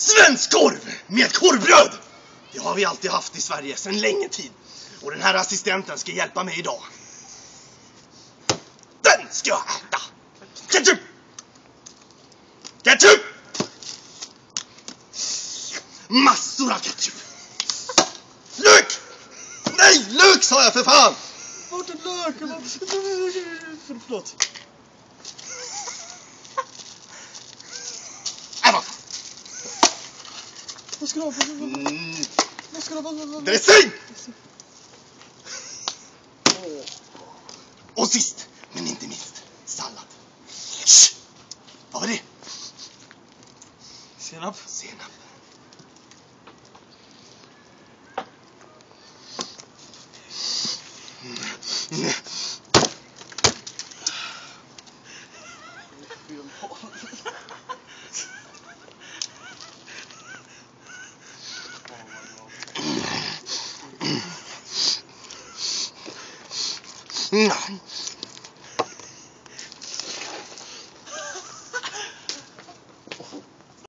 Svensk korv med korvbröd! Det har vi alltid haft i Sverige sedan länge tid. Och den här assistenten ska hjälpa mig idag. Den ska jag äta! Ketchup! Ketchup! Massor av ketchup! Lök! Nej, lök sa jag för fan! Vart är löken? Förlåt. Vad ska du ha? Vad ska du ha? Dressing! Och sist, men inte minst, sallad. Shh. Vad var det? Senap. Senap.